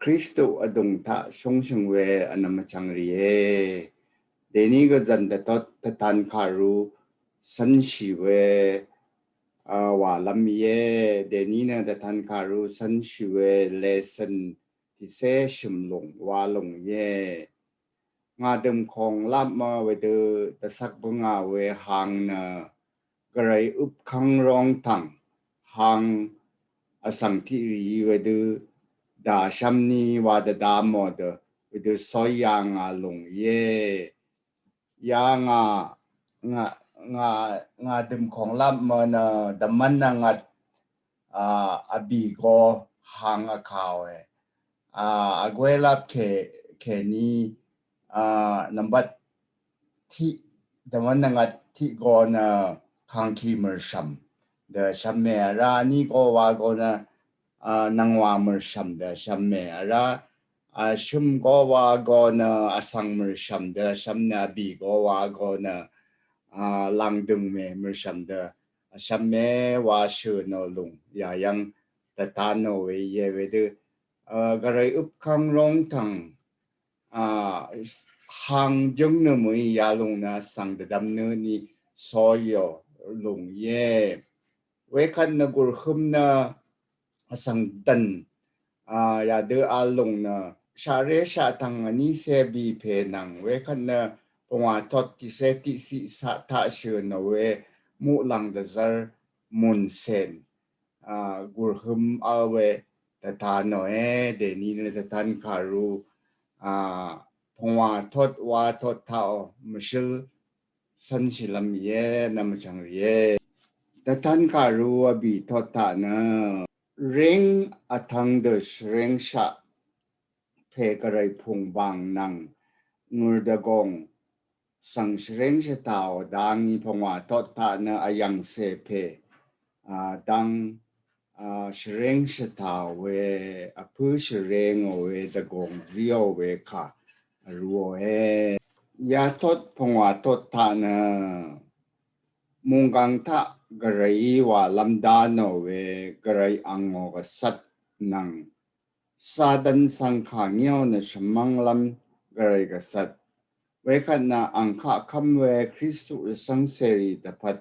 Kristo adung ta song song we anam chang riye deni ga zan da tot ta tan karu san shi we wa lam ye deni na da tan karu san shi we lesson ti se shim long wa long ye nga dem kong lap ma we de ta sak bu nga we hang na garai up khang rong tang hang asang ti ri we de da sham ni wa da mo de we de so yang a long ye ya nga nga dem kong lap ma na da man na nga abi go hang a kaw e a gwe lap ke ni number ti da man na nga ti go na khang ki mer sham de sham me ra ni go wa go na nang wa mer sham de sham me ra shum go wa go na asang mer sham de sham na bi go wa go na lang dung me mer sham de sham me wa shu no lung ya yang ta ta no we ye we de ga rai up khang rong tang hang jung ne mu ya lung na sang de dam ne ni so yo lung ye we khan na gur khum na sang dan ya de a lung na sha re sha tang ni se bi pe nang we khan na pwa tot ti se ti si sa ta shu na we mu lang da zar mun sen gur khum a we ta ta no e de ni ne ta tan kharu pwa tot wa tot thao mishil san shilam ye nam chang ye ta tan kharu abi tot ta na ring athang de ring sha pe karai phung bang nang ngur da gong sang ring sha tao dangi phongwa tot ta na ayang se pe dang ring sha tao we apu ring we da gong rio we kha ruo e ya tot phongwa tot ta na mungang ta garai wa lamda no we garai ango ga sat nang sadan sangkha ngyo na shamang lam garai ga sat we khat na angkha kham we Kristu sang seri dapat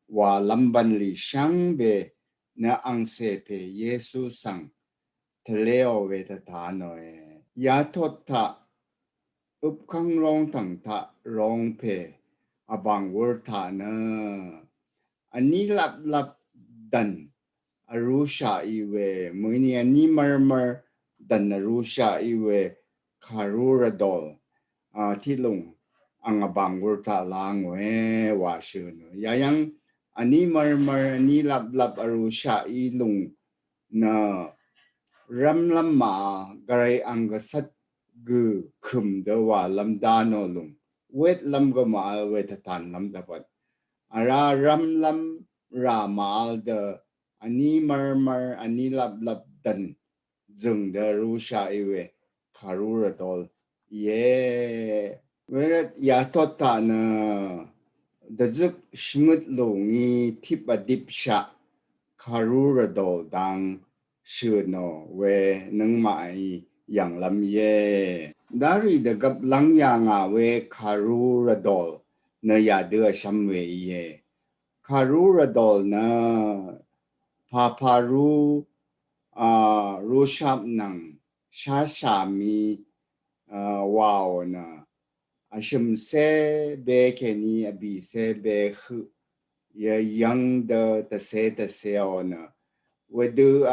wa lamban li shang be na ang se pe Yesu sang tleo we ta ta no e ya tot ta up khang rong tang ta rong pe abang wor ta na ani lap lap dan arusha iwe muni ani marmar dan arusha iwe karura dol tilung ang abang wurta lang we wa shunu yayang ani marmar ani lap lap arusha ilung na ramlam ma garai ang gasat gu khum de wa lam da no lung wet lam ga ma wet tan lam da pat ara ram lam ra mal de ani marmar ani lap lap dan zung de rusha iwe karura dol ye weret ya tota na de zuk shmut lo ni tip a dip sha karura dol dang shu no we nang mai yang lam ye dari de gap lang ya nga we karura dol na ya de sham we ye karura dol na paparu roshap nang shashami wow na ashim se be keni abi se be khu ya yang de se ona wedu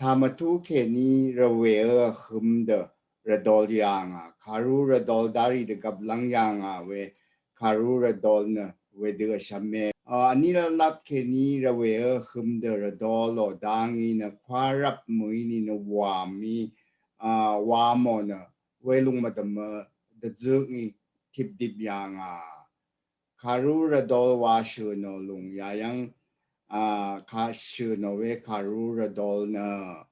tamatu keni rawe hum de radol yanga karu radol dari de gablang yanga we karu radol na wedu shame anila lap keni rawe hum de radol o dangi na kwarap muini na wami wamo na welung madama the zungi tip dip yang karu radol washu no lung yayang ka shu no we karu radol na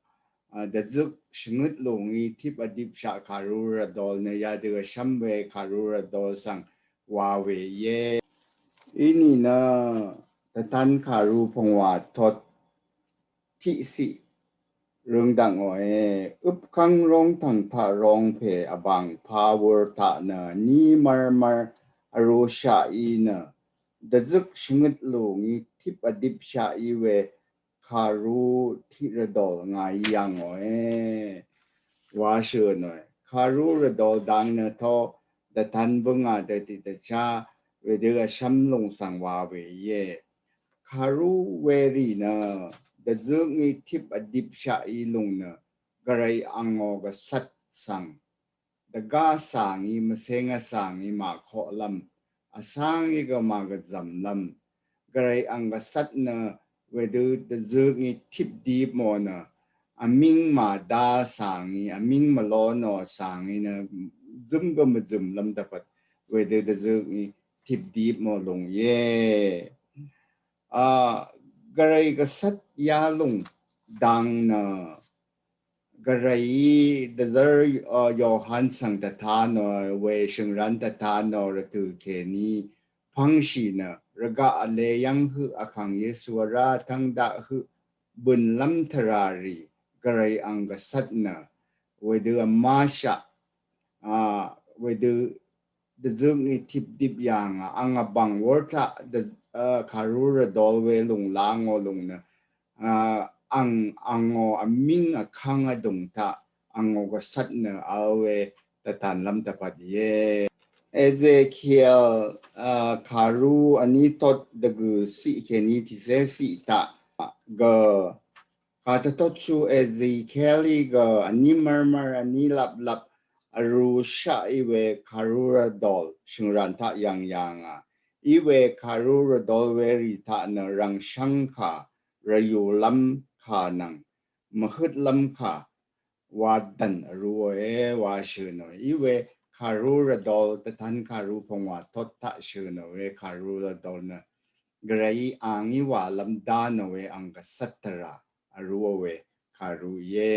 the zuk shmut lungi tip adip sha karu radol na ya de shamwe karu radol sang wa we ye ini na tatan karu pongwa tot ti si เรื่องดังอ๋อยอึบขังร้องทั้งท่าร้องเพอบังพาวเวอร์ตาเนนี่มาอโรชาอีเนดจึกชงดลุงอีทิปอดิบชาอีเวคารูที่ระดอลงายยังอ๋อยว่าเชื่อหน่อยคารูระดอลดังเนทอแต่ทันบังอาจติดชาเวเดอชัมลงสังวาเวเยคารูเวรีเนแต่จึกอีทิปอดิบชาอีลุงเนกระไรอังอก็สัตสังแต่กาสังอีมาเซงสังอีมาขอลำอาสังอีก็มาก็จำลำกระไรอังก็สัตเนเวดูแต่จึกอีทิปดีบโมเนอามิงมาดาสังอีอามิงมาล้อนอสังอีเนซึมก็มาซึมลำแต่ปัดเวดูแต่จึกอีทิปดีบโมลงเย่กระไรก็สัตยาลงดังเนกระไรเดซอร์ยอหันสังตทานอเวชงรันตทานอระตุเคนีพังชีนะระกะเลยังหืออคังเยสวราทั้งดะหือบุญลัมทรารีกระไรอังกษัตนะเวเดือมาชะเวเดือเดซึงอีทิบดิบยังอังบังวอร์ตะเดคารูระดอลเวลงลางอลงนะang o aming akang adungta ang o gasat na awe tatan lam tapat ye Ezekiel karu ani tot dagu si keni ti se si ta ga kata tot su Ezekiel ga ani marmar ani lap aru sha iwe karura dol shungran ta yang iwe karura dol veri ta na rang shangka rayu lamขานังมหึดลำขาว่าดันรัวว่าชื่อหน่อยอีเวคารูระดอลแต่ท่านคารูพงว่าทศตะชื่อหน่อยคารูระดอลนะกระไรอ่างอีว่าลำดานหน่อยอังกษัตระรัวเวคารูเย่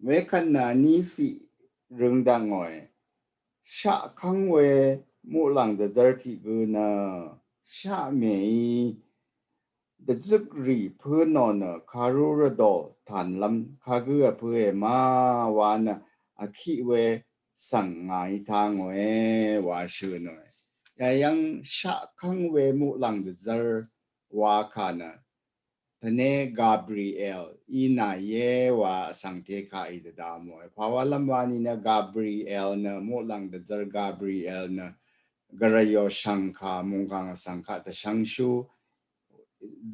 เวขณะนี้สิเรื่องดังอ่อยชะคังเวมู่หลังเดจร์ที่กูนะชะเมย์เดซึกรีเพื่อนนนคารูระดอฐานลำคาเกือเพื่อมาวานอาคิเวสั่งไงทางเวว่าชื่อหน่อยยังชะคังเวมุลังเดซอร์ว่าขานะทเนกาเบรีเอลอีน่าเยว่าสังเทคาอิดดามวยเพราะว่าลำวานีนะกาเบรีเอลนะมุลังเดซอร์กาเบรีเอลนะกระยอสังขามุงกังสังขาแต่สังชู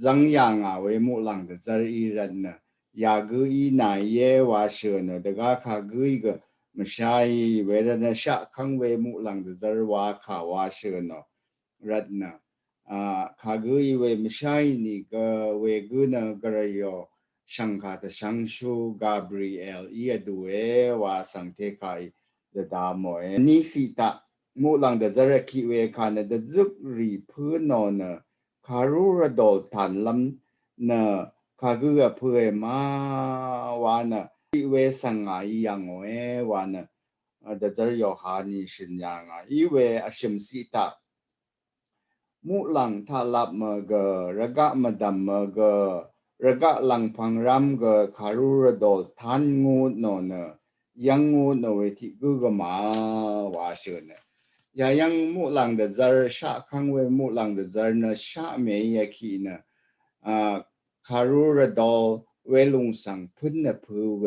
จังยังเวมุลังเดจร์อีรันนะยากุอีนายเยวาเชนเดกาคากุอีก็ไม่ใช่เวรนะชะคังเวมุลังเดจร์วาขาวาเชนรัตนะคากุอีเวไม่ใช่นี่ก็เวกุนะกระยอชังคาแต่ชังชูกาเบรีเอลอีดูเอวาสังเทคายเดดามอยนี่สิตามุลังเดจร์คิเวคานเดจุกรีพื้นนอนคารูระดอลฐานลำเนคาเกือเพื่อมาวานอีเวสังไงยังเอวานเดจร์ยอฮานิชินยังอีเวอชิมสิตามุลังทาลับเมกระกะมดัมเมกระกะลังพังรัมเกคารูระดอลฐานงูนนยังงูนเวทิกุกมาวาเชนยังมุลังเดจร์ชะคังเวมุลังเดจร์นะชะเมยคีนะคารูระดอลเวลุงสังพุนนะพูเว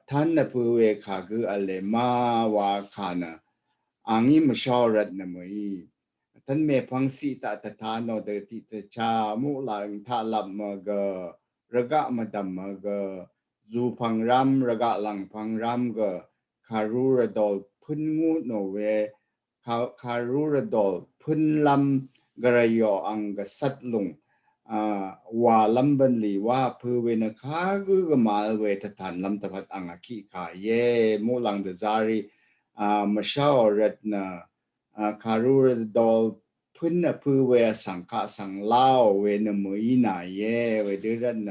ท่านนะพูเวคากุอเลมาวาคานะอังอิมชอรัตนะมวยท่านเมพังสีตาตถานอเดติตชามุลังทาลับมกระกะมดัมมกจูพังรัมระกะลังพังรัมกคารูระดอลพุนงูโนเวคารูระดอลพุนลำกระยออังกษัตลุงว่าลำบันลีว่าเพื่อเวนคากุกมาเวทฐานลำตะพัดอังคิกาเยมุลังเดจารีมาชาอรัตนาคารูระดอลพุนเพื่อเวสังฆะสังลาวเวนมวยนาเยเวเดรัน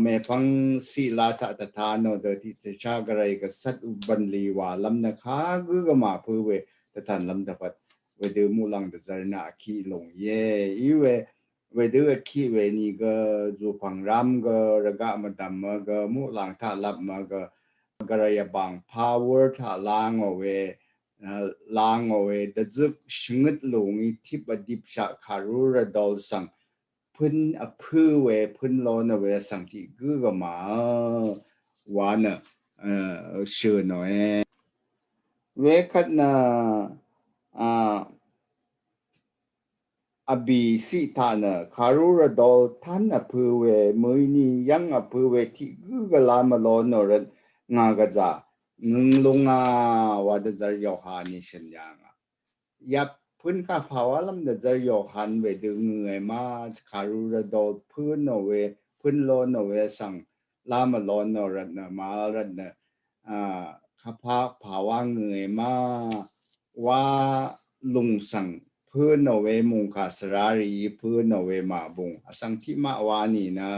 เมพังศิลาตะตถานโดยที่จะชากระไรกษัตริย์บันลีว่าลำนักขากุกมาเพื่อเวทฐานลำตะพัดเวเดมุลังเดจารีนาคีลงเยอีเว为这个气为你个做旁ram个那个么的么个木lang他拉么个个人也帮 power 他lang我为lang我为的这生活龙一ทิบดิบชะคารุระดอลสังพื้นพื้นเวพื้นโลนเวสังที่กูก็มาวานะเชื่อหน่อยเวคัดนะabi si tana karura dol tana puwe muini yang a puwe ti gugala malo noran nga gaza ngung lunga wada zar yohani shenyanga yap pun ka pawalam da zar yohan we de ngai ma karura dol pun no we pun lo no we sang lama lo no ran na ma ran na ka pa pawang ngai ma wa lung sangพื้นเอาไว้มุงคาสรารีพื้นเอาไว้มาบุงสังทิมาวานีนะ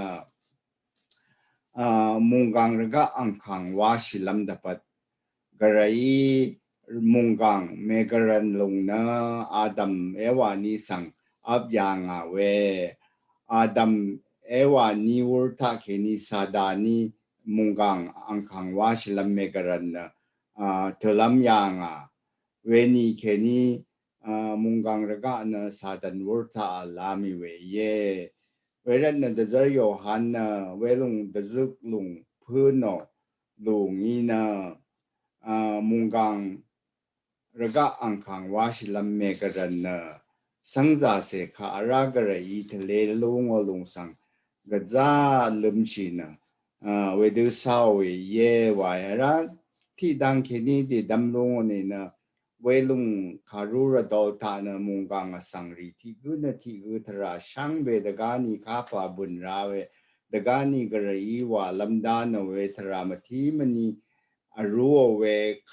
มุงกังระกะอังขังวาชิลัมดับกระไรมุงกังเมกรันลงนะอาดัมเอวานีสังอับยางอาเวอาดัมเอวานีวร์ทาเคนีซาดานีมุงกังอังขังวาชิลัมเมกรันนะเทลัมยางอาเวนีเคนีมุงกังระกะนะสาดันวร์ทาลามิเวเยเวรันนะเดจโยฮันนะเวลุงเดซึกลุงพื้นโนลุงอีนะมุงกังระกะอังคังวาชิลัมเมกรันนะสังจาเสขารากระอีทะเลลุงอลุงสังกะจาลุมชีนะเวดูสาวเวเยวายระที่ดังเคนี้ที่ดำลงนี่นะเวลุงคารุระดอลตานะมุงกังสังรีที่กุนที่กุทราช่างเบดกานีข้าพาบุญราเวดกานีกระอีว่าลำดานเวทรามทีมนีรู้เว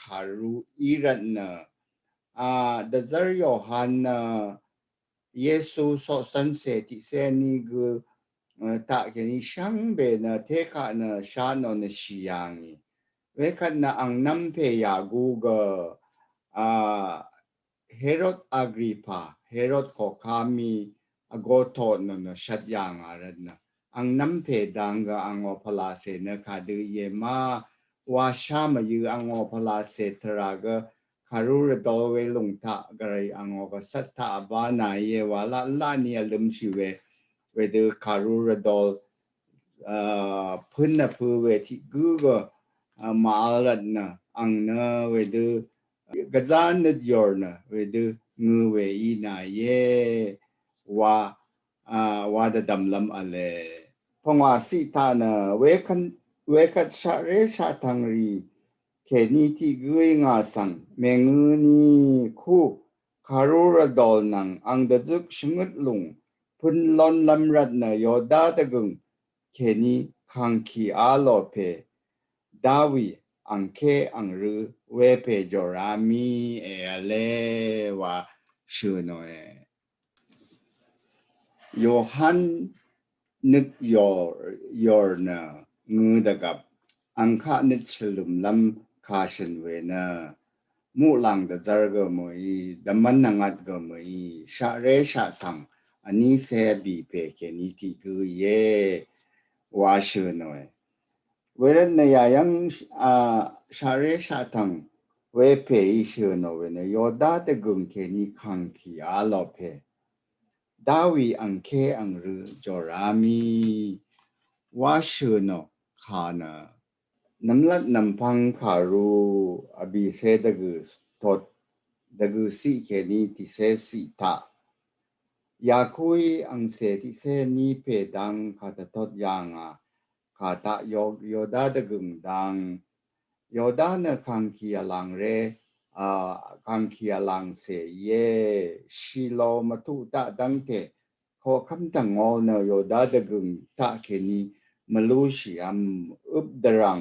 คารุอีรันนะเดจร์โยฮันนะเยซูสอสันเสติเซนีกุตาเกนิช่างเบนะเทคานะชาโนนชิยังเวคันนะอังนัมเพยากูกเฮโรดอากริปาเฮโรดขอคามีโกโตนนชัดยางอารันนะอังน้ำเพดังกับอังอพลาเสนคาดือเยมาวาชามายืออังอพลาเสตรากคารุระดอเวลุงทะกระไรอังอกสัตตาบานายเยวาละลานียลุมชิเวเวดือคารุระดอพื้นนะพื้นเวที่กูก็มาลันนะอังนะเวดือกระจานนึดยอร์นะเวดืองูเวอีนาเยวาดดำลำอะไรพงว่าสิตานะเวคัดชาเรชาทังรีเคนีที่กุยงาสังเมงืนีคู่คารุระดอลนังอังเดจุกชงุดลุงพุนลอนลำรัดนะยอดาตะกุงเคนีคังคีอาโลเปดาวีอังเคอังรือเวเพจอรามีเอเลว่าชื่อหน่อยโยฮันนึกยอร์นะงูดกับอังคานิชลุมลำคาชันเวนะมูลังเดจาร์กมวยดัมมันนังัดกมวยชาเรชาทังอันนี้เซบีเปเคนิติกุเยวาชื่อหน่อยเวรนยายังชาเรชาทังเวเพยชื่อหน่อยนะยอดาเตกุงเคนิคังคีอาลอเพดาวีอังเคอังรือจอรามีว่าชื่อโนขานน้ำลัดน้ำพังขารูอบิเซดกุทดดกุสิเคนีติเซสิตายาคุยอังเซติเซนีเพดังขาตทดยางขาตะโยดาดกุงดังโยดาเนคังคียลังเรคังคียลังเสเยชิโลมาตุตะดังเกขอคำตังอเนโยดาดกุงตะเคนีมลูชิอัมอุบดรัง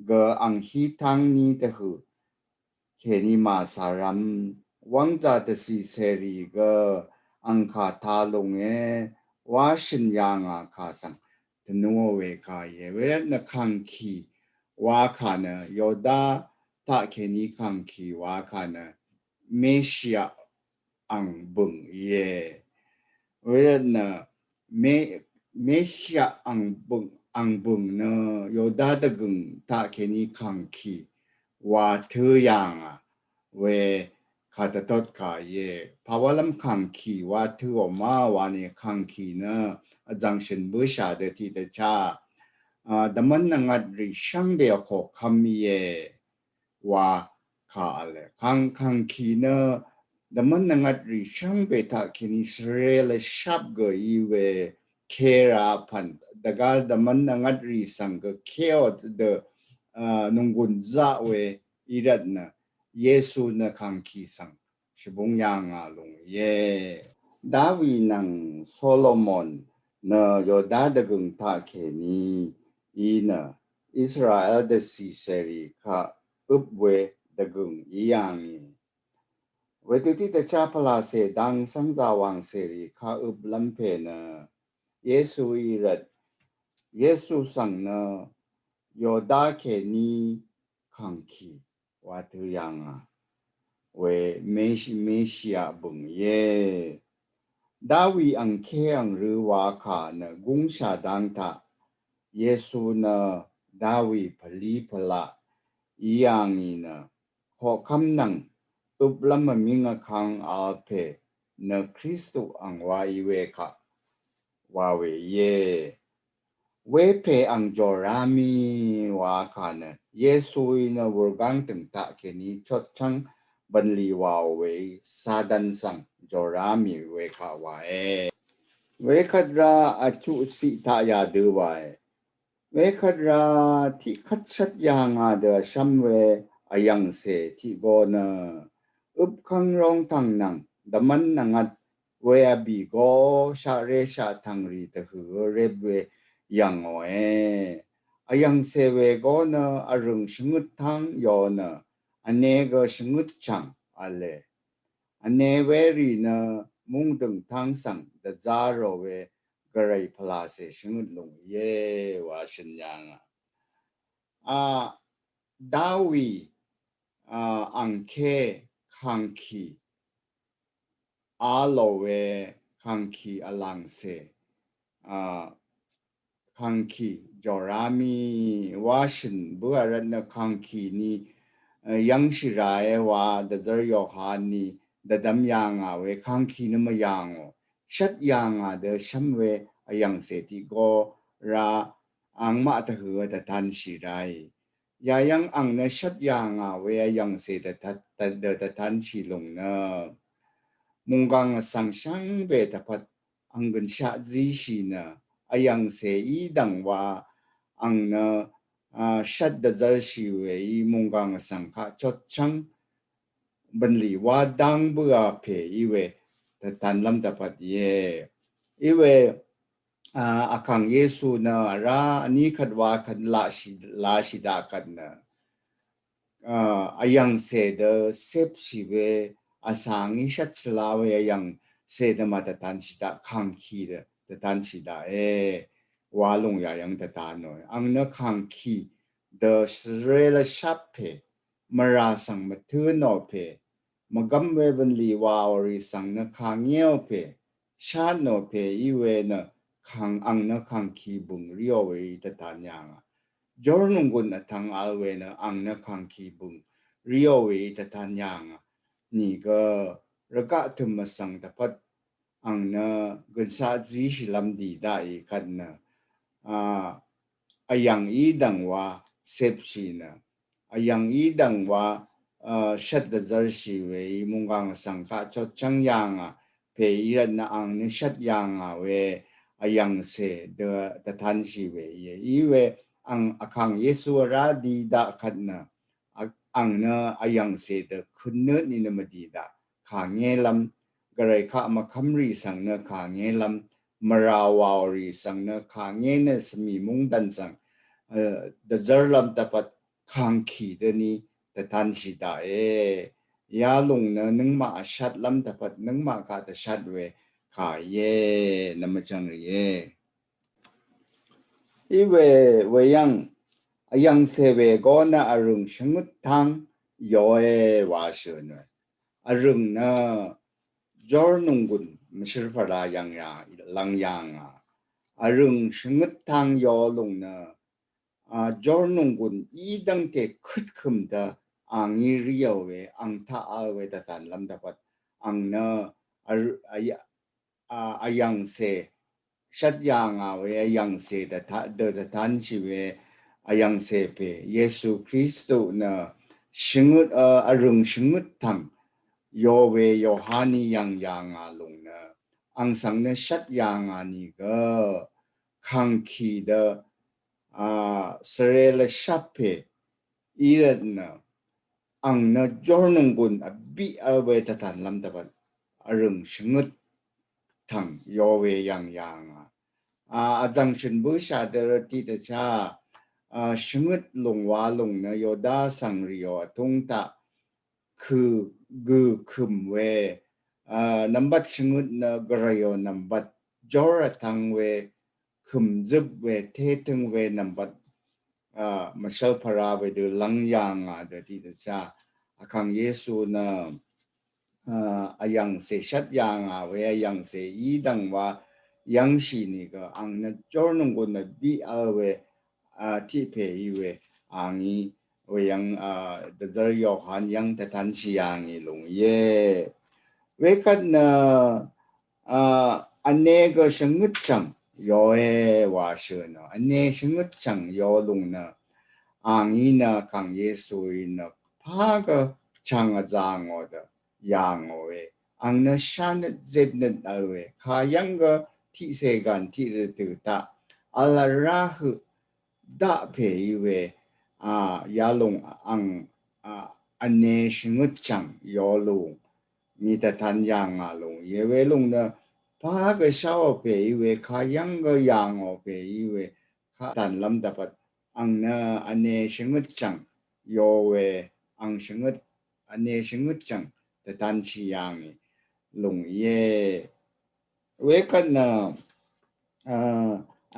กอังฮีทังนี้เตหือเคนีมาสารัมวังจาตสีเสรีกอังคาทาลงวาชินยางคาสังตนัวเวกายเวรนคังคีวาคานะโยดาตะเคนีคังคีวาคานะเมชิยาอังบุงเวรน没下昂蹦呢，有大的梗他给你抗气，ว่าเธออย่างเวขาดตดขาเย่ภาวะลำคังขีว่าเธอออกมาวันนี้คังขีเนอะจังเช่นบุษาเดที่เดชาแต่มันนังอัดริช่างเดียวขอคำเย่ว่าขาอะไรคังขีเนอะแต่มันนังอัดริช่างเบต้าคินิสเรลชับกอีเวเคราพันแต่ก็แต่มันนังอัดริสังก็เคอดเดนุงกุนจ้าเวอีรัดนะเยซูนะคังคีสังชิบงยังลงเยดาวีนังโซโลมอนนะโยดาดกุงทาเคนีอีนะอิสราเอลเดซีเซรีค่ะอุบเวดกุงอียังนีเวทีที่จะชาพลาเสดังสังจาวังเสรีค่ะอุบลัมเพนะเยซูอีรัดเยซูสังนะโยดาเคนีคังคีว่าเธอยังเวเมชิอาบุงเยดาวีอังเคอังหรือว่าขานะกุงชาดังทาเยซูนะดาวีพลีพละอียังอีนะขอคำนังอุบลมมิงคังอาเพนะคริสตุอังวาอีเวคะว่าเวเยเวเพอังจอรามีว่าขานะเยซูนะวรกังตึงตะเคนี้ชดชังบันลีวาวเวซาดันสังจอรามีเวขาวาเวขัดราอจุสิทายาดูไวเวขัดราที่ขัดชัดยางเดชัมเวอายังเสที่โกนะอุบขังรองทังนังดมันนังัดเวอบีโกชาเรชาทังรีตะหือเรบเวยังโออายังเสเวโกนะอรุงชงุดทังโยนะอันเนกชงุดจังอะไรอันเนเวรีนะมุงดึงทางสังเดจาโรเวกระไรพลาเสชงุดลงเยวาชัญญางดาวีอังเคคังคีอาโลเวคังคีอลังเซคังคีจอรามีวาชินบัวรันคังคีนี้ยังชิรายว่าเดจร์ยอฮานีเดดมยังเวคังคีนมยังชัดยังเดชัมเวยังเสติโกราอังมาตะหือเดทันชิรายยายังอังเนชัดยังเวยังเสตเดทันชิลงเนมุงกังสังชังเบตพัดอังกันชาจีชีเนยังเสอีดังว่าอังเนชัดเดจร์ชีเวมุงกังสังฆชดชังบันลีว่าดังบัวเพอีเวแต่ทันลำตะพัดเยอีเวอาคังเยซูนะราอันนี้ขัดว่าขัดลาชิดากันนะยังเสดเซปชีเวอาสังอิชัดสลาเวยังเสดมาตตันชิดาคังคีเดตตันชิดาวาลงยังตตานหน่อยอังนะคังคีเดสเรลชับเพมาราสังมาทือนอเพมากำเวบันลีวาวริสังนะคังเงียวเพชาโนเพอีเวนะคังอังนะคังคีบุงเรียวเวตตานยังจอร์นุงกุนทางอัลเวนะอังนะคังคีบุงเรียวเวตตานยังนี่ก็ระกะทุมสังตะพัดอังนะกุนซาจีชิลัมดีได้กันนะยังอีดังว่าเซปชีนะยังอีดังว่าชัดเดจร์ชีเวมุงกังสังฆะชดจังยังเพยีรันนะอังนิชัดยังเวยังเสเดทันชีเวอีเวอังอคังเยซูราดีดาขัดนะอังนะยังเสเดคุณเนนี่นมาดีดาขาเงลัมกระไรข้ามาคัมรีสังนะขาเงลัมมาราวาวรีสังนะขาเงเนสมีมุงดันสังเดจร์ลัมตะปัดคังขีเดนี้แต่ทันชิดายาลงนะนึงมาชัดลัมตะปัดนึงมาขาดชัดเวขาเย่นำมาจังเย่อีเวยังเสเวก็นะอรุณชงุดทางย่อว่าเชื่อนะอรุณนะจอร์นุงกุนมิชรพลายังลังยัง a rung shngit tang yo lung na a jor nung gun I dang te khut khum da ang I riyo we ang tha a we da tan lam da pat ang na a yang se shat yang a we a yang se da tan chi we a yang se pe Yesu Christo na shngit a rung shngit tang yo we Yohani yang a lung na ang sang na shat yang a ni ga khang ki da Sarela Shape Iran ang na jornong gun bi awe tatan lam dapat arung shngut tang yowe yang ajang shin bu sha de ti de cha shngut long wa long na yoda sang rio tung ta khu gu khum we number shngut na grayo number jora tang we khum zub we te tung we number Marshall para we de lang yang de ti de cha akang Yesu na ayang se shat yang we ayang se I dang wa yang shi ni ga ang na jor nong go na bi we ti pe I we ang I we yang de zer yo han yang ta tan chi yang I long ye we kat na ane ga sheng ngut chang yo e wa she na ane sheng ngut chang yo long na ang I na kang Yesu I na pa ga chang a zang o da yang o we ang na shan zed na we ka yang ga ti se gan ti re tu ta ala ra hu da pe I we ya long ang ane sheng ngut chang yo long ni ta tan yang long ye we long na pa ga shao pe I we ka yang ga yang o pe I we ka tan lam da pat ang na ane shingut chang yo we ang shingut ane shingut chang ta tan chi yang lung ye we kan na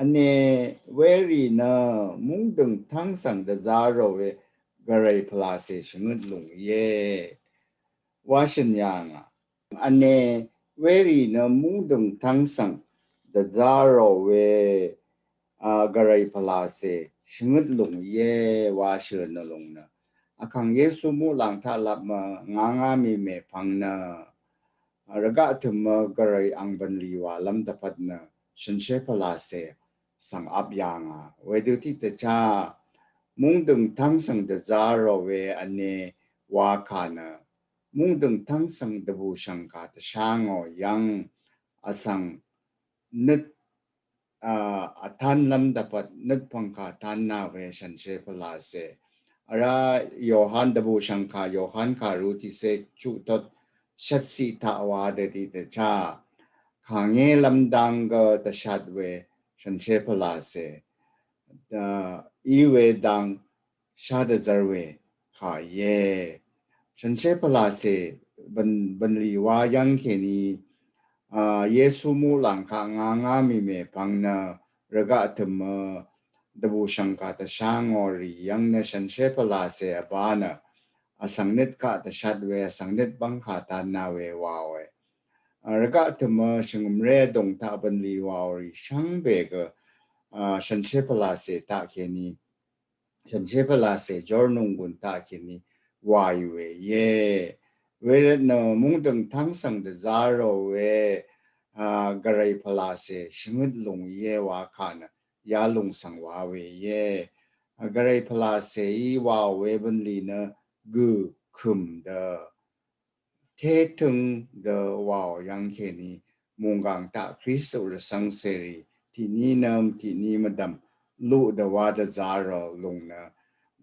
ane weri na mung dung tang sang da zaro we garai plase shingut lung ye wa shin yang ane weri na mung dung tang sang da zaro we garai plase shingut lung ye wa shen na lung na akang Yesu mu lang tha lap ma nga mi me pang na raga tum garai ang ban li wa lam da pat na shin she plase sang ap yang we du ti ta cha mung dung tang sang da zaro we ane wa ka na mung dung tang sang da bu shang ka ta shang o yang asang nit tan lam dapat nagpangka tan na we shan she pala se ara Yohan dabu shangka Yohan ka ruti se chu tot shat si ta wa de di de cha khange lam dang ga ta shat we shan she pala se da I we dang sha de zar we kha ye shan she pala se ban li wa yang ke ni Yesu mu lang ka nga mi me pang na raga tum dabu shangka ta shang ori yang na shan she pala se abana asang nit ka ta shat we asang nit bang ka ta na we wa we raga tum shangum re dong ta ban li wa ori shang be ga shan she pala se ta ke ni shan she pala se jor nung gun ta ke ni wa we ye we no mung dong tang sang de zaro we garai pala se shimut lung ye wa kana ya lung sang wa we ye garai pala se I wa we ban li na gu kum da te tung da wa yang ke ni mung gang ta Kristo ra sang se ri ti ni nam ti ni madam lu da wa da zaro lung na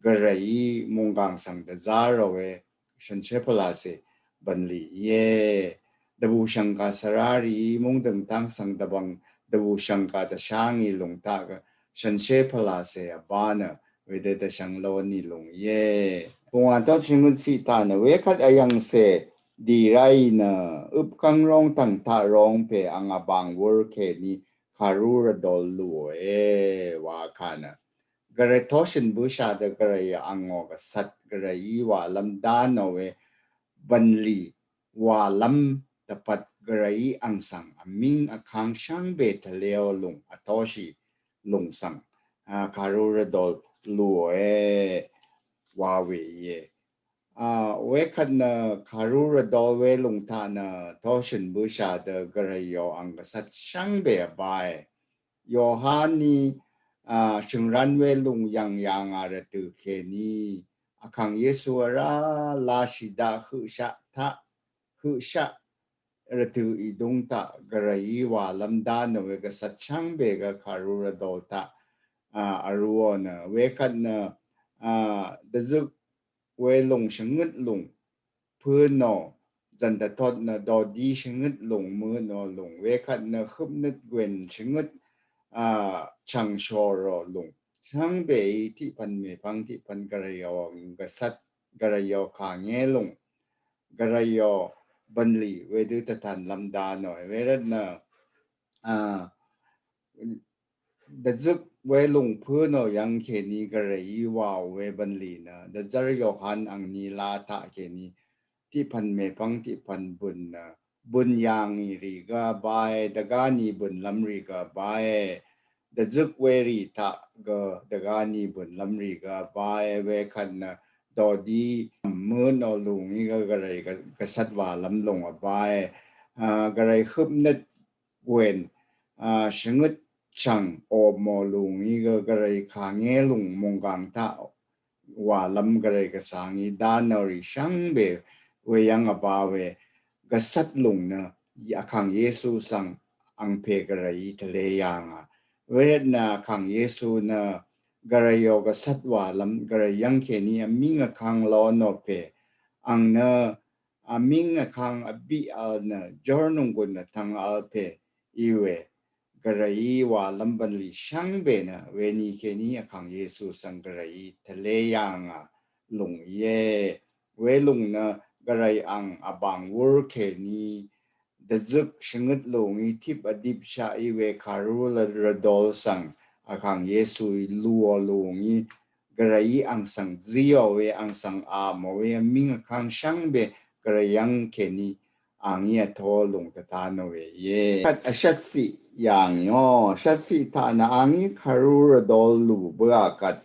garai mung gang sang da zaro we shan che pala se ban li ye dabu shangka sarari mung deng tang sang dabang dabu shangka da shangi lung ta ga shan she pala se abana we de da shang lo ni lung ye kung ato chingun si ta na we kat ayang se di rai na up kang rong tang ta rong pe ang abang wor ke ni harura dol lu wa kana gare toshin bu sha da gare ango ga sat gare I wa lam da no we ban li wa lam dapat กระไรอังสังมิงอคังช่างเบทเลวลงอตอชีลงสังคารุระดอลลัววาเวเยเวคันคารุระดอลเวลงทานทอชินบูชาเดกระยออังกษัตช่างเบบายโยฮานีชิงรันเวลุงยังอาระตุเคนีอคังเยซูราลาชิดาหุชะทะหุชะระตุอีดงตะกระยีวาลัมดานเวกษัตช่างเบกคารุระดอลตะอารัวนะเวคันเดซึกเวลงชงึดลงเพื่อนอจันททอดนะดอดีชงึดลงมือนอลงเวคันนะคึบนึดเวนชงึดช่างชอรอลงช่างเบยที่พันเมพังที่พันกระยอกษัตริย์กระยอขางเงลงกระยอบันลีเวดุตทันลำดาหน่อยเวรนะดัซึกเวลงเพื่อนยังเขนีกระยว่าวเวบันลีนะดัจรยอหันอังนีลาตะเขนีที่พันเมพังที่พันบุญนะบุญยังรีกาบายดกานีบุญลำรีกาบายดัซึกเวรีตะก็ดกานีบุญลำรีกาบายเวคันนะดอดีมือนอลุงนี่ก็กระไรก็สัตว่าลำลงอบายกระไรคึบนึดเวนชงึดช่างโอมอลุงนี่ก็กระไรขางเงลุงมงกังตะว่าลำกระไรก็สางีดานอริช่างเบเวยังอบาเวก็สัตลุงนะยาขังเยซูสังอังเพกระไรทะเลยังเวรนะขังเยซูนะกระยอกสัตว่าลำกระยังเขนีมิงขังลอนอเพอังนะมิงขังบิอัลนะจอร์นุงกุนทังอัลเพอีเวกระยว่าลำบันลิช่างเบนะเวนีเขนีขังเยซูสังกระยทะเลยังลงเยเวลุงนะกระยอังอบางวอร์เขนีดัซึกชงึดลงอีทิบอดิบชาอีเวคารุลระดอลสังขังเยซูลัวลงอีกระยอังสังเจียวเวอังสังอาโมเวมิงขังช่างเบกระยังเขนีอังเยทอลงตะตานเวเยชัดสิอย่างย่อชัดสิทานาอังคารุระดอลลูเบอกัด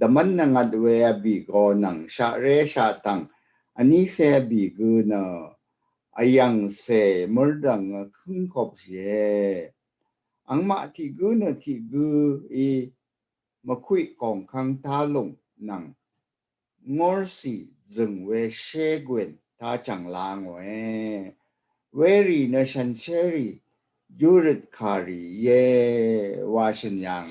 ดมันนังอัดเวบีโกนังชาเรชาตังอันนี้เซบีกูนะayang se merdang khung khop ye ang ma thi gu na thi gu i ma khui kong khang ta lung nang ngor si zung we she gwen ta chang lang we very na shan cherry jurit khari ye wa shin yang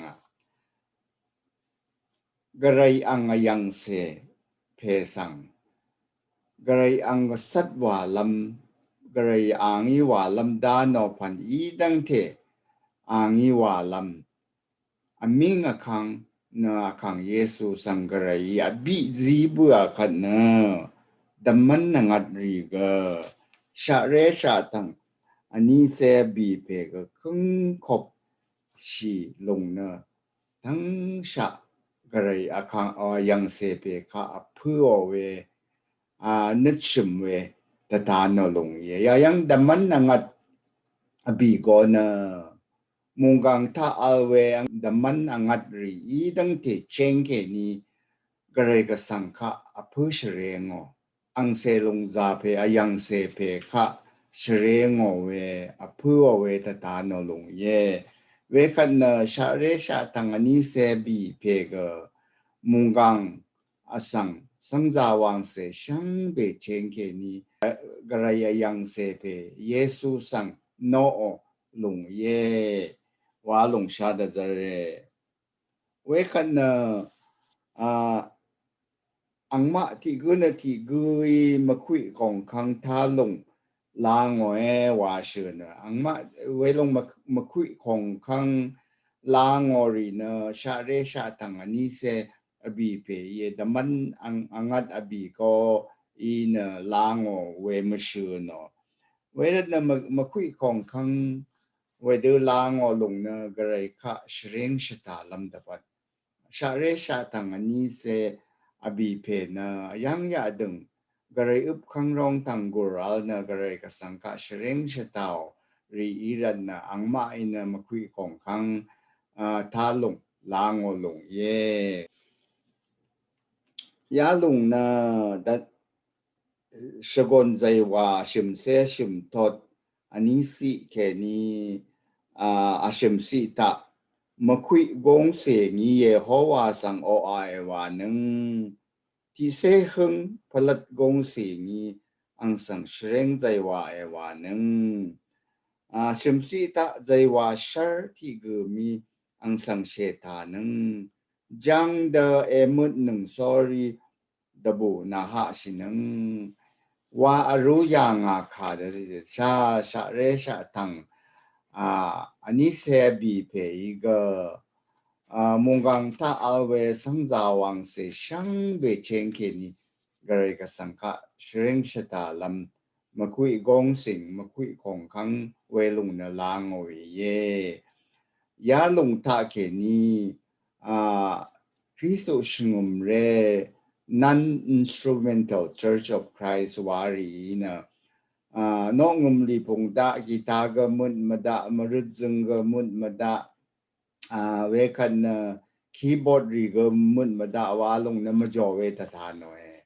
garai ang ayang se phe sang garai ang sat wa lamกระไรอ่างอีว่าลำดานอพันอีดังเทอ่างอีว่าลำอามิงอคังนาคังเยซูสังกระไรอบิจีบัวขันเนดัมมันนังัดรีกชาเรชาตังอันนี้เซบีเพกคึงขบชีลงเนทั้งชากระไรอาคังยังเซเพคาเพื่อเวนึกชิมเวตตานอลงเยยังดัมมันนังอัดบีกอนมุงกังท่าอัลเวงดัมมันอังัดรีอีดังเทเชงเกนีกระไรก็สังฆะอภิเชเรงอังเซลงจาเพยังเซเพคะเชเรงเวอภิวเวตตานอลงเยเวคันชาเรชาตังอันนี้เซบีเพกมุงกังอสังสังจาวังเสช่างเบเชงเกนีกระยยังเสเพเยซูสังโนหลงเยวาหลงชาดจเรเวคันอังมาที่กุนที่กุยมาคุยของคังทาลงลางเอวาเชนอังมาเวลงมาคุยของคังลางอรีเนชาเรชาตังอันนี้เซอบีเพยดัมมันอังัดอบีก็อินลางเวมเชนเวลามาคุยของคังเวเดลางลงกระไรคะเชรงชะตาลำดับชาเรชาตังอันนี้เซอบีเพนะยังยาดึง garai up khang rong tang gural na garai ka sangka shreng shetao ri iran na angma ina makui kong khang tha lung lango lung ye ya lung na dat shagon zai wa shim se shim tot ani si ke ni a shim si ta makui gong se ni ye ho wa sang o ai wa neng ti se hung palat gong se ni ang sang shreng zai wa e wa neng shim si ta zai wa shar ti gu mi ang sang she ta neng jang da e mut neng sorry dabu na ha si neng wa aru yang a kha de sha sha re sha tang ani se bi pe yi ge mong gang ta alwe sang za wang se shang be chen ke ni gare ka sang ka shreng shata lam makui gong sing makui kong kang we lung na lang o ye ya lung ta ke ni Cristo shingum re non-instrumental Church of Christ wari na no ngum li pong da gita ga mun mada marut zung ga mun mada we kan keyboard ri ga mun mada walong na majo we ta tha no e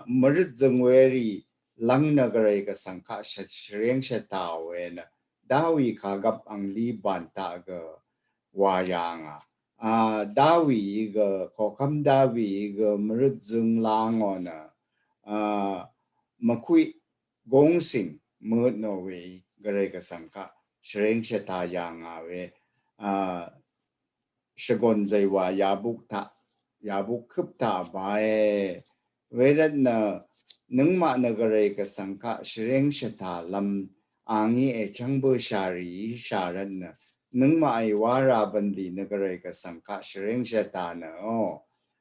marut zung we ri lang na ga re ga sangkha shreng sha ta we na dawi ka gap ang li ban ta ga wa yang dawi ga ko kam dawi ga marut zung lang ona makui gong sing mut no we gare ka sangka shreng shata yang we shagon zai wa yabuk khup ta bae we rat na nung ma na gare ka sangka shreng shata lam angi e changbo shari sharan na nung ma ai wara bandi na gare ka sangka shreng shata na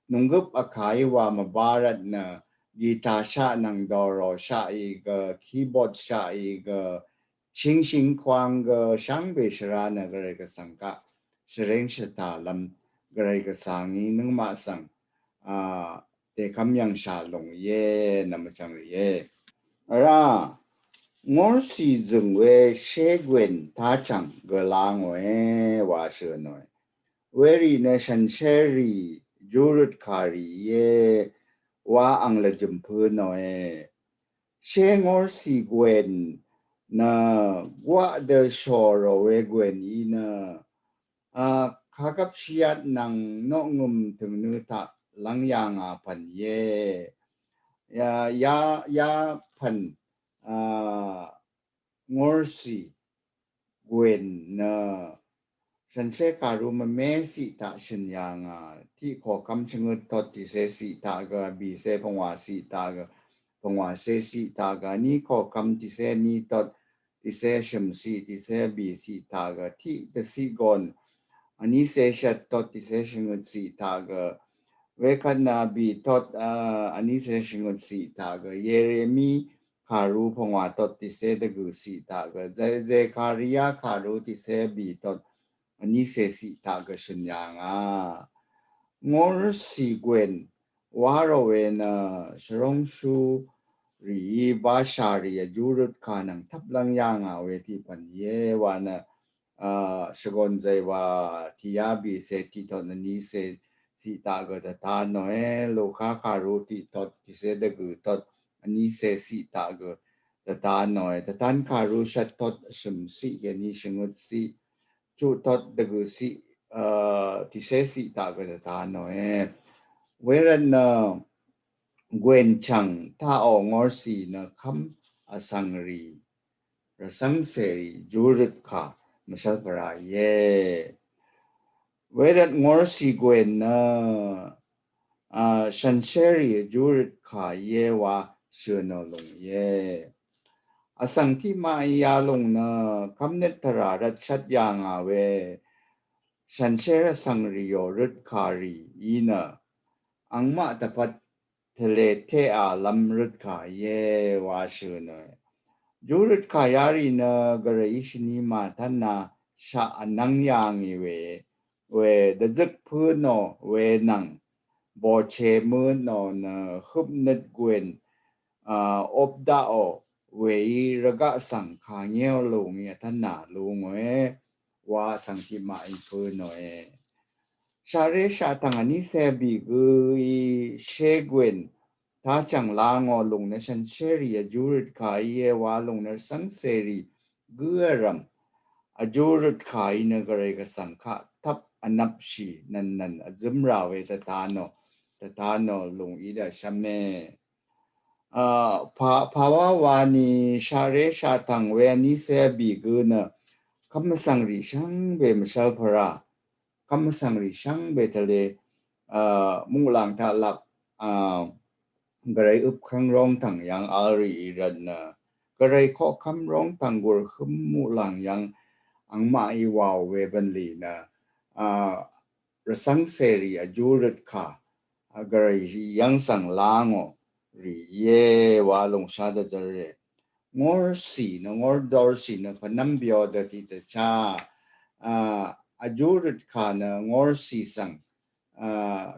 nunggup akai wa mabarat na guitar sha nang doro sha i ga keyboard sha i ga xing xing kwang ga shang be shra na ga ga sang ka shreng shata lam ga ga sang i nang ma sang te kam yang sha long ye nam chang ye ra ngor si zung we she gwen ta chang ga lang we wa she no weri na shan sheri jurut kari ye wa ang la jumpu no she ngor si gwen na wa de shoro we gwen ina kakap siat nang no ngum tung nu ta lang yang pan ye ya pan ngor si gwen naฉันเชื่อการรู้มันไม่สิตาฉันยังที่ขอคำชงตอติเสสิตากะบีเสพงวาสิตากะพงวาเสสิตากะนี่ขอคำติเสนี่ตอติเสชมสิติเสบีสิตากะที่ตสิกอนอันนี้เสชัดตอติเสชงสิตากะเวคันนาบีตออันนี้เสชงสิตากะเยเรมีขารู้พงวาตอติเสตะกุสิตากะเจคาริยาขารู้ติเสบีตออันนี้เสสิตากะชัญญางงอรสีกวนวารเวนชรงชูรีบาชารีจูรุดขานังทับลังยางเวทีปันเยวานะสกอนใจว่าที่ยาบีเสติตอนนี้เสสิตากะตะตาโนโลคาคารุติตอติเสดกุตออันนี้เสสิตากะตะตาโนตะตันคารุชัดตอสมสิยานี้ชงดสิจุดตัดดกุสิที่เสสิตากะตาโนเวรันเกวนชังถ้าออกงอสีนะคำอสังรีระสังเสรีจูรุดค่ะมาสัปราเยเวรันงอสีเกวนนะชันเชรีจูรุดค่ะเยวะเชื่อนลงเยอสังที่มายาลงนะคำเนตรารัชัดยางเวฉันเชื่อสังริโยรุดคารีอีนะอังมาตปัดทะเลเทอาลัมรุดคาเยวาชื่อเนยยูรุดคายารีนะกระอิชนีมาท่านนาชาอนังยางเวดดึกพื้นโนเวนังบอเชมือนโนนะฮึบนึดกวน อบดาโอเวระกะสังขางเงี้ยวลุงท่านหนาลุงว่าสังทิมาอีกหน่อยชาเรชาตังอันนี้เซบิกุยเชกเวนถ้าจังลางอลงในชันเชรีจูริดขายว่าลงในสังเสรีกุเอรัมจูริดขายนกเรกสังขะทับอนับชีนันจุมราเวตตาโนลงอีดาชเมภาวะวานีชาเรชาตังเวนิเซบิกุนคำสังริชังเบมชัลพระคำสังริชังเบทะเลมุงหลังทาลักกระไรอุบขังร้องทั้งยังอารีรันกระไรข้อคำร้องทั้งกุรขมุหลังยังอังมาอีวาวเวบันลีระสังเสรีอจูรดขากระไรยังสังลางอรีเยวาลงชาดจเรงอร์สีงอร์ดอร์สีพนัมเบียวดติตชาอจูรดขางอร์สีสัง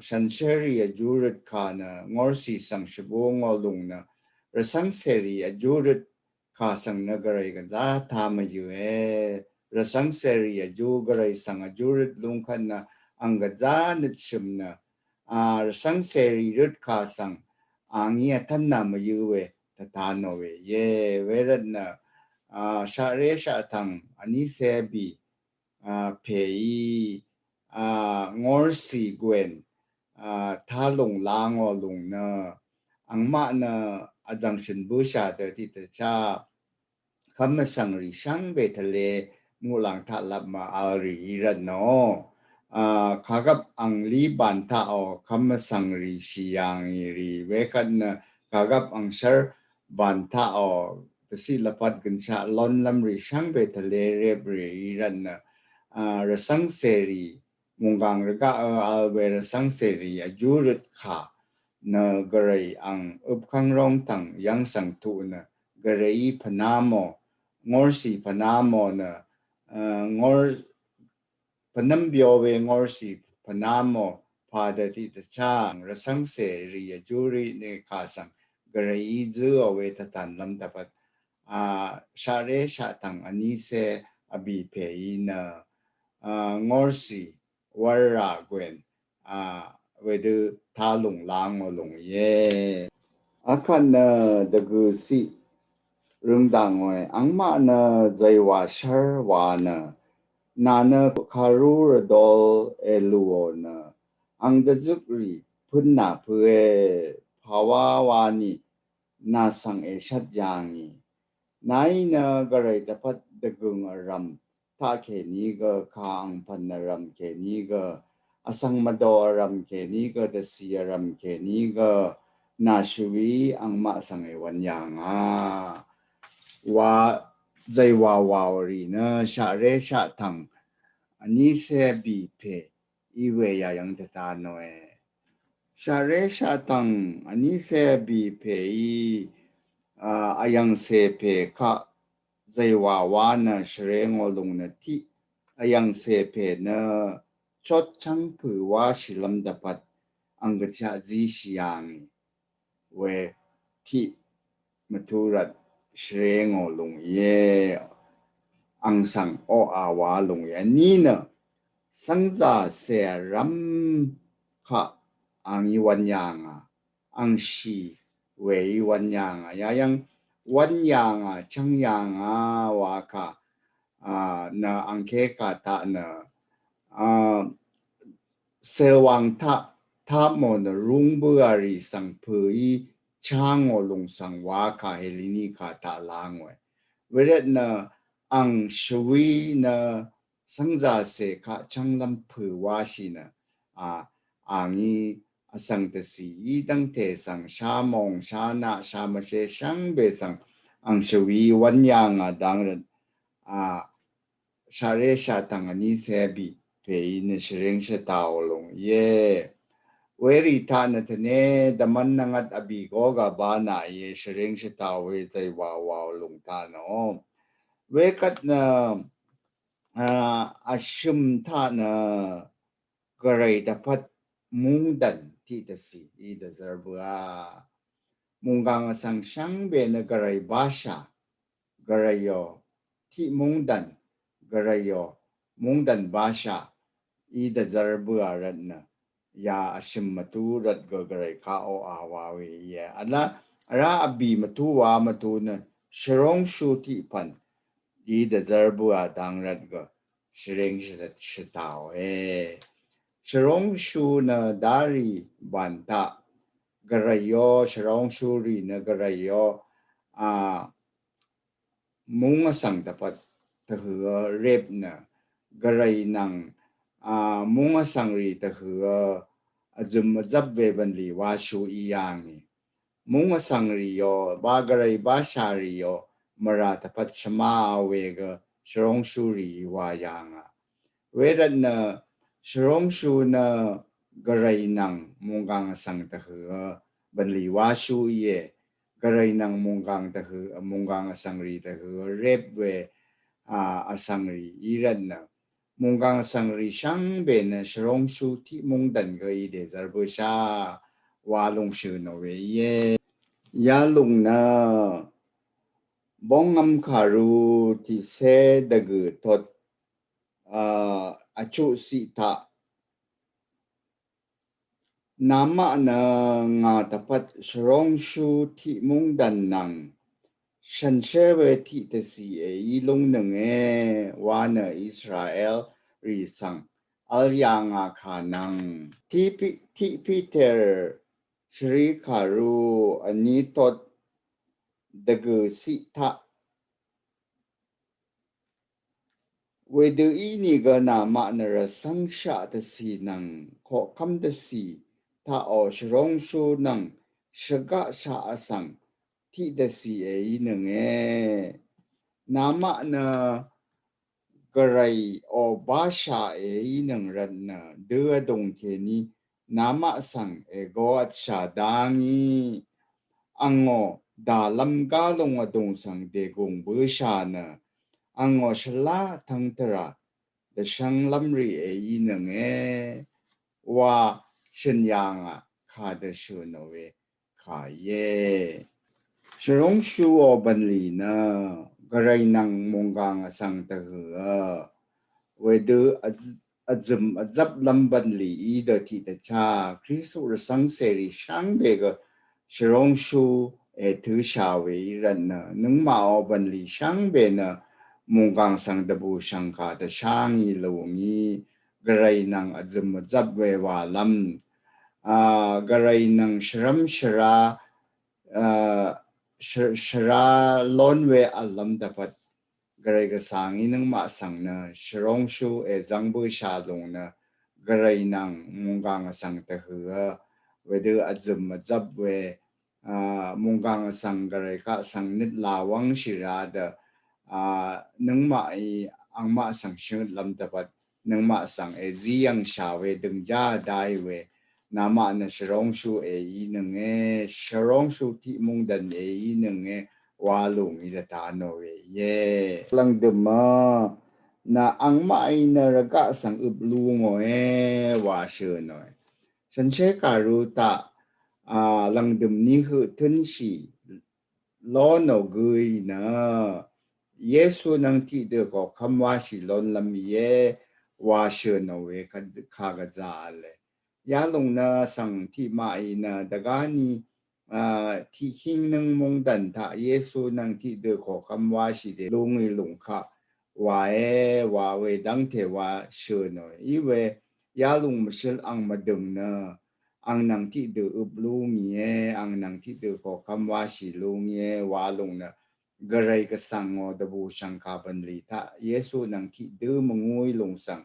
ฉันเชอรี่จูรดขานะงอสีสังชบงอลุงนะระสังเสรีจูรดขาสังนกระไรกันจ้าทามาอยู่ระสังเสรีจูกระไรสังจูรดลุงขันนะอังกจ้านิดชิมนะระสังเสรีรดขาสังอังเงียท่านนามาอยู่ตถาโนเวรันนะชาเรชาทังอันนี้เซบีเพยงอสีกวนท่าลงลางอลงนะอังมานะอาจังชินบูชาเดติตชาคำสังริชังเบทเลมูลังท่าลับมาอารีรันโนข้ากับอังลีบันท่าอคำสังริชิยังรีเวกันนะข้ากับอังเชอร์บันท่าอตสิลปัดกันชาลอนลำริชังเบทเลเรบรีรันนะระสังเสรีมุงกังระกะอัลเบรสังเสรีอายุรดขาเนกระไรอังอุบขังร้องตังยังสังทุนกระไรพนามงอสีพนามงอพนัมเบียวเวงอสีพนามพาดติตชางระสังเสรีอายุริเนขาสังกระไรจื้อเวทตันลำดับชาเรชาตังอันนี้เสอบีเพยินงอสีวรากเวนเวดูท่าลงลางมาลงอาคันดกุสิรุงดังไว้อังมาใจว่าชร์วานนาคารูรดอลเอลูโอนอังดจุกรีพุนนาเพื่อภาวะวานีนาสังเอชัดยางีนายกระไรแต่พัดดกุงรำถ้าแค่นี้ก็คางพันรำแค่นี้ก็อสังมาดอรำแค่นี้ก็เดสีรำแค่นี้ก็นาชวีอังมาสังเอวันยังว่าใจวาวรีนะชาเรชาทังอันนี้เสบีเพอีเวียยังเตตาโนชาเรชาตังอันนี้เสบีเพอายังเสเพคะใจวานะเชรงอลงนะที่อายังเสเพนะชดชังผือว่าชิลัมดาปัดอังกฤษจีชิยังเวที่มาทุรัดเชรงอลงอังสังโออาวาลงนี่นะสังจาเสรัมคะอังยวันยังอังชีเวยวันยังยังวันยังชังยังวาคะนะอังเคกาตานะเสวังท่ามอนรุงบุอารีสังเพยช่างอลงสังวาคะเฮลินีคาตาลางไว้เวรนะอังชวีนะสังจาเสกะช่างลำผือวาชินะอังอีสังเตสีดังเทสังชามองชานะชามเชชังเบสังอังชวีวันยังดังรันชาเรชาตังอันนี้เสบีเพยินเชริงเชตาวลงเวริธานทเนดมันนังอัดอบีโกกาบานาเชริงเชตาวเวใจวาวลงทานเวกัดนะอาชุมทานกระไรตพัดมุงดันที่ตสีอีดซาร์บัว mungang sang sang be na garay basha garayo ti mungdan garayo mungdan basha ida zarbu arat na ya asim matu rat garay kao awawi ya ala ara abi matu wa matu na shrong shu ti pan ida zarbu adang rat ga shreng shitao shrong shu na dari banta garayo shrong shu ri na garayo munga sang dapat tahua rep na garay nang munga sang ri tahua azum zab ve ban li wa shu iyang munga sang ri yo ba garay ba sha ri yo mara dapat shama we ga shrong shu ri wa yang weran na shrong shu na garay nang mungang sang tahua ban li wa shu ye garay nang munggang asangri rep we asangri iran na munggang asangri siyang be na shrong shu ti mungdan ga ide zarbo siya walong shu no we ye yalong na bongam karu ti se dagu tot acu si ta nama na nga tapat shrong shu ti mungdan nang shan shewe ti te si ilong nang wana Israel risang alyang kanang ti Peter Shri karu ani tot dagu si ta wedu ini ga nama na rasang sha te si nang ko kam te si ta o shrong shu nang shaga sha asang ti te si nang nama na garay o basha nang ran na de dong ke ni nama sang go at sha dangi ango dalam galong adong sang de gong bu sha na ango shala tang tara the shang lamri nang wa shen yang ka de shu no we ka ye shrong shu o ban li na garay nang monggang sang ta wedu azum azab lam ban li ida ti ta cha kristo sang seri shang be ga shrong shu tu sha we ran na nung ma o ban li shang be na monggang sang da bu shang ka da shang yi lo ngi garay nang azum azab we wa lam garay nang shram shara shara lon we alam dapat garay ga sang inang ma sang na shrong shu zang bu sha long na garay nang monggang sang ta hua wedu azum azab we monggang sang garay ka sang nit lawang shira da nang ma ang ma sang shu lam dapat nang ma sang ziyang sha we deng ja dai we nama na shrong shu nang shrong shu ti mungdan nang walong ida tano we ye lang dema na ang mai na raga sang ublungo wa shu no san che karu ta lang dem ni hu tun si lo no gui na yesu nang ti de ko kam wa si lon lam ye wa shu no we ka ga za le ya long na sang ti mai na daga ni ti hing nang mong dan ta yesu nang ti de ko kam wa si de long i long ka wa wa we dang te wa shu no i we ya long msil ang madum na ang nang ti de up long ye ang nang ti de ko kam wa si long ye wa long na garay ka sang o da bu sang ka ban li ta yesu nang ti de mangui long sang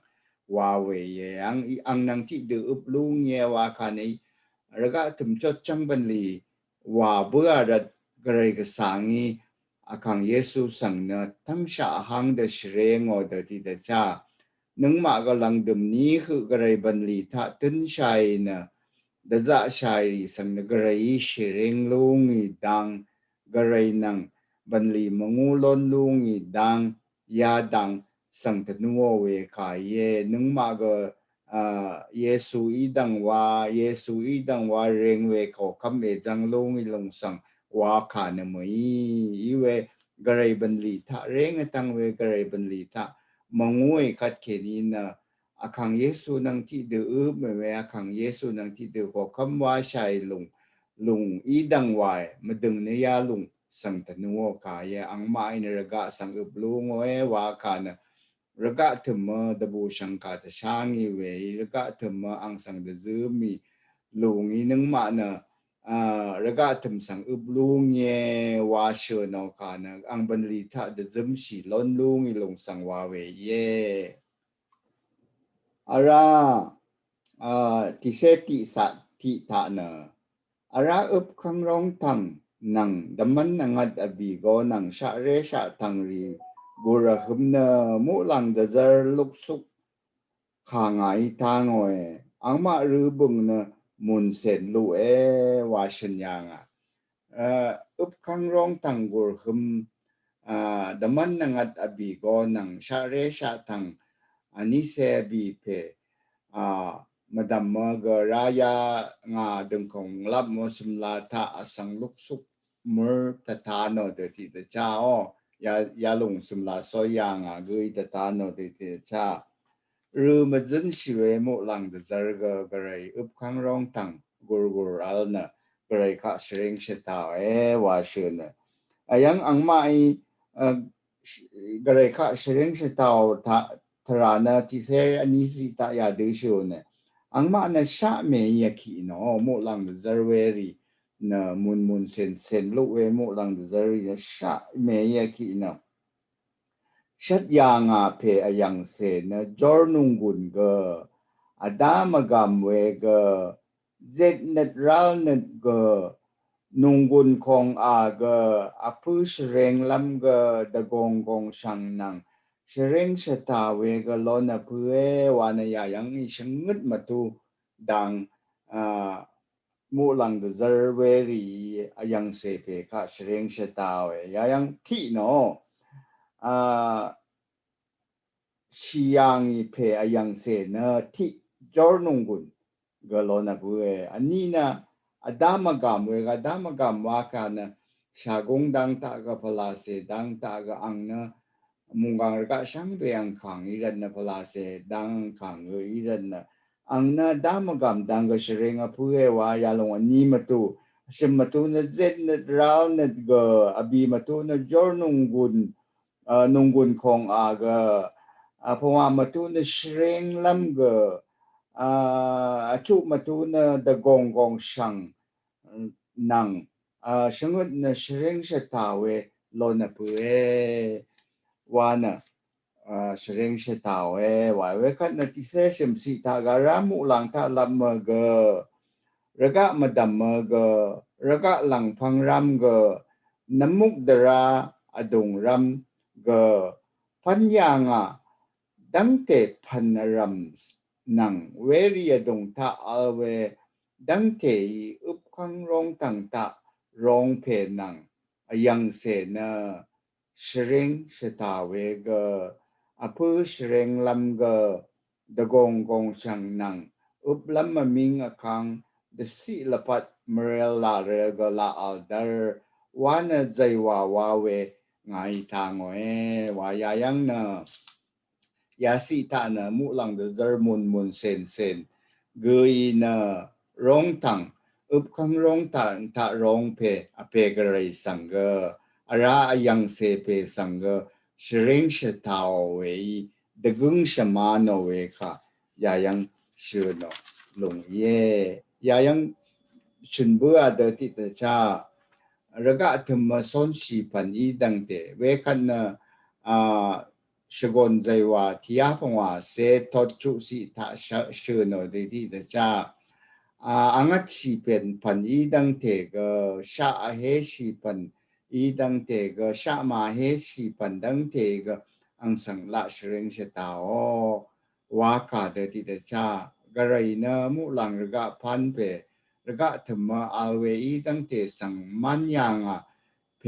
wa we ye ang nang ti de up long ye wa ka nei raga tum chot chang ban li wa bua rat garay ka sangi akang yesu sang na tam sha hang da shreng o da ti da cha nung ma ga lang dum ni hu garay ban li ta tin shai na da za shai sang na garay shreng long i dang garay nang ban li mangulon long i dang ya dang sang ta nuo we ka ye nung ma ga เยซูอีดังว่าเร่งเวขอคำเอจังลงอีลงสังว่าขานะมวยอีเวกระไรบันลีทะเร่งตั้งเวกระไรบันลีทะมังวยคัดเขนีนะอาคังเยซูนังที่เดือเมื่ออาคังเยซูนังที่เดือขอคำว่าใช่ลุงอีดังวายมาดึงเนียลุงสังตนัวกายอังไม่ในระกะสังอุบลุงเอว่าขานะระกะถึงมาดบูชังกาตช่างอีเวระกะถึงมาอังสังเดซึมีลุงอีนึงมานะระกะถึงสังอุบลุงเยวาเชนเอาขานะอังบันลีทะเดซึมสีล้นลุงอีลงสังวาเวเยอาราที่เสติสัตติทะนะอาราอุบขังร้องทังนังดัมมันนังอัดอบีโกนังชะเรชะทังรีบุระหึมเนมุลังเดจร์ลุกสุกข้างไอทางโอยอังมารืบุงเนมุนเซนลูวาชัญญางอุบขังร้องทังบุระหึมดัมมันนังอัดอบีโกนังชะเรชะทังอันนี้เสบีเพมาดำมกรายางาดึงของรับมสมลาทาสังลุกสุกมือตถาโนเดติตเจ้ายาลงสมลาสอยางกุยตถาโนเดติตเจ้าหรือมาจนสิเวมุลังเดจร์กระไรอุบขังร้องตังกุรอัลนะกระไรข้าเสริงเชตาวาเชนยังอังไม่กระไรข้าเสริงเชตาวทรานะที่เสอันนี้สิตายาดูชนอังมานะชะเมียขีโนมุลังเดจร์เวรีนะมุนเซนลูกเวมุลังเดจร์นะชะเมียขีโนชัดยางเพอยังเซนะจอร์นุงกุนเกอดามกามเวเกเจ็ดเนตรัลเนตเกนุงกุนคงเกอพุชเรงลำเกดะกงชังนังเชรงชะตาเวกลอนเพื่อวานยายังอิชงึดมาตูดังมูลังเดจร์เวรียังเซเพคะเชรงชะตาเวยายังที่โนชียังเพอยังเซนะที่จอร์นุงกุนกลอนเพื่ออันนี้นะอดามกามเวกอดามกามว่ากันนะชากงดังตากพลาเสดังตากอังนะมุงกังรกะช่างเบียงขังอีรันนะพลาเสดังขังอีรันนะอังนะดามกามดังก็เชรงอผู้ว่ายาลงอันนี้มาตูสมตูนะเจ็ดนะราวนะกอบีมาตูนะจอร์นุงกุนนุงกุนคงกเพราะว่ามาตูนะเชรงลำกทุกมาตูนะดะกงชังนังชงุดนะเชรงชะตาเวโลนะเพื่อวานะเชรงชะตาเววาเวคันนะที่เสสมสิตาการามุลังทาลำมกระกะมาดำมกระกะหลังพังรำกน้ำมุกดราอดงรำกพันยางดังเตพันรำนังเวรียดงทาอเวดังเตอุบขังร้องตังตะร้องเพนังยังเสนาเชรงชะตาเวกผู้เชรงลำกดะกงชังนังอุบลำมามิงคังเดสิลปัดเมเรลาเรกลาอัลดาร์วานะใจวาเวไงทางเววายายังนะยาสีตานะมุลังเดจร์มุนเซนเกยนะร้องตังอุบขังร้องตังตะร้องเพกระไรสังเกอารายังเซเพสังเกเชรงชะตาเวดะกุงชะมาโนเวค่ะยายังชื่อโนลงเยยายังชุนบัวเดติตชาระกะธรรมสอนสีพันอีดังเตเวกันนะชกนใจว่าที่ยาพงว่าเสทอดชุสิทาเชื่อโนเดติตชาอังัดสีเป็นพันอีดังเตก็ชาเฮสีพันอีดังเตก็ชามาเฮสีพันดังเตก็อังสังละเชรงชะตาโวากาเดติตชากระไรนะมุลังระกะพันเประกะธรรมอาเวอีตั้งแต่สังมันยังเพ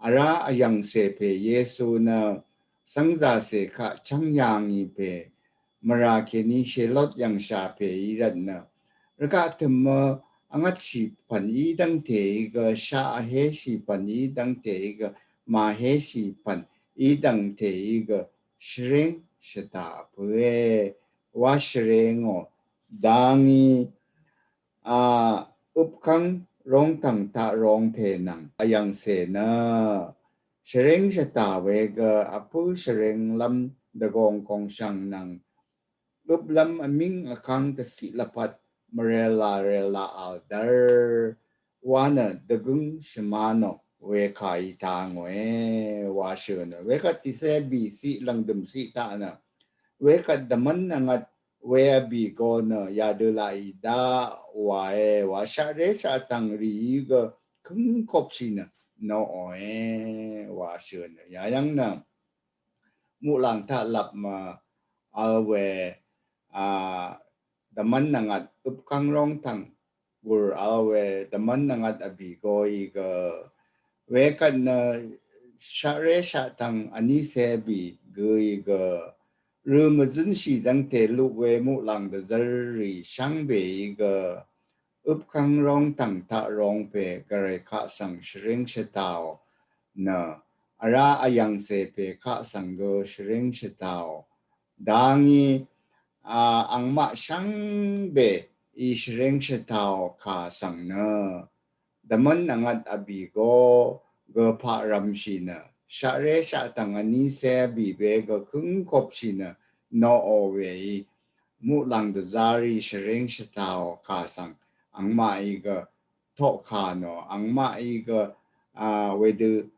อารายังเสเพเยซูนะสังจาเสขะชังยังอีเพ mara keni shelot yang sha pe iran na raka tem angat si pan i dang te ga sha he si pan i dang te ga ma he si pan i dang te ga shreng shta pue wa shreng o dangi upkang rong tang ta rong pe nang ayang se na shreng shta we ga apu shreng lam da gong kong shang nang Goblam aming akang si lapat marela rela aldar wana dagung shimano we kai tang we wa shuna we ka ti se bi si lang dum si ta na we ka daman nangat we bi go na ya de la da wa sha re sha tang ri ga kung kop si na no wa shuna ya yang na mu lang ta lap ma alwe daman nangat upkang rong tang gur awe daman nangat abigo iga wekan na share sha tang ani se bi gu iga rumazun shi dang te lu we mu lang da zari shang be iga upkang rong tang ta rong pe gare ka sang shring shetao na ara ayang se pe ka sang go shring shetao dangi ang ma siyang be ishreng siya tao ka sang na. Daman nangat abigo go pa ram si na. Siya re siya tangani se bibe go kung kop si na no o we mu lang da zari shreng siya tao ka sang. Ang ma iga to ka no. Ang ma iga wedu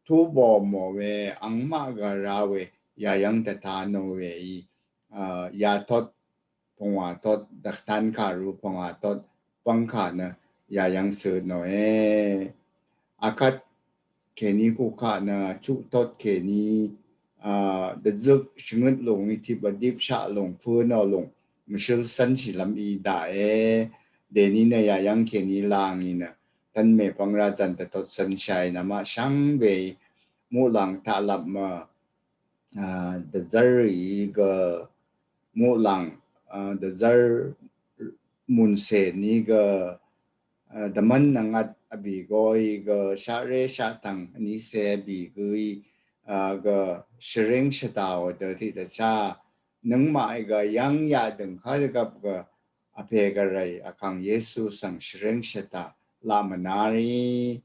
tubo mo we ang ma ga rawe yayang tatano we ya tot pongwa tot daktan karu pongwa tot pangka na ya yang se no akat keni ku ka na chu tot keni the zuk shungut long ti ba dip sha long pu no long mishil san chi lam i da de ni na ya yang keni lang ni na tan me pangra jan ta tot san shai na ma shang be mu lang ta lap ma the zari ga mu lang the zar mun se ni ga the man nangat abi goi ga share shatang ni se bi gui ga shring shatao de ti da cha nang mai ga yang ya deng kha ga ga ape ga rai akang yesu sang shring shata la manari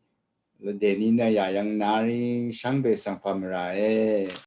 le denina ya yang nari shang be sang pamra